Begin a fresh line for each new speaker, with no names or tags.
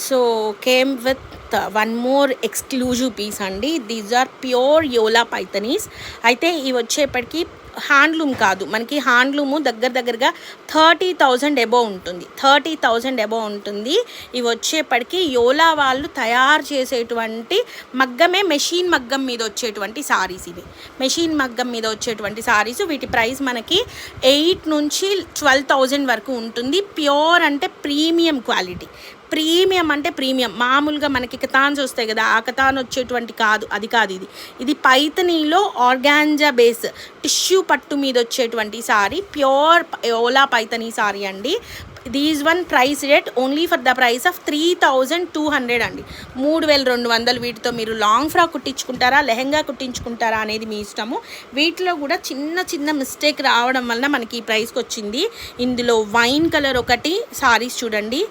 So came with one more exclusive piece అండి. These are pure Yeola Paithanis. అయితే ఇవి వచ్చేప్పటికి హ్యాండ్లూమ్ కాదు, మనకి హ్యాండ్లూము దగ్గరగా 30,000 అబోవ్ ఉంటుంది. 30,000 అబోవ్ ఉంటుంది. ఇవి వచ్చేప్పటికి యోలా వాళ్ళు తయారు చేసేటువంటి మగ్గమే, మెషిన్ మగ్గం మీద వచ్చేటువంటి సారీస్. ఇవి మెషిన్ మగ్గం మీద వచ్చేటువంటి సారీస్. వీటి ప్రైస్ మనకి 8 నుంచి 12,000 వరకు ఉంటుంది. ప్యూర్ అంటే ప్రీమియం క్వాలిటీ. ప్రీమియం అంటే ప్రీమియం. మామూలుగా మనకి కతాన్స్ వస్తాయి కదా, ఆ కతాన్ వచ్చేటువంటి కాదు, అది కాదు. ఇది పైథనీలో ఆర్గాంజా బేస్ టిష్యూ పట్టు మీద వచ్చేటువంటి సారీ, ప్యూర్ యోలా పైథనీ సారీ అండి. These one price rate only for the price of 3,200 అండి. 3,200. వీటితో మీరు లాంగ్ ఫ్రాక్ కుట్టించుకుంటారా, లెహెంగా కుట్టించుకుంటారా అనేది మీ ఇష్టము. వీటిలో కూడా చిన్న మిస్టేక్ రావడం వలన మనకి ఈ ప్రైస్కి వచ్చింది. ఇందులో వైన్ కలర్ ఒకటి సారీస్ చూడండి,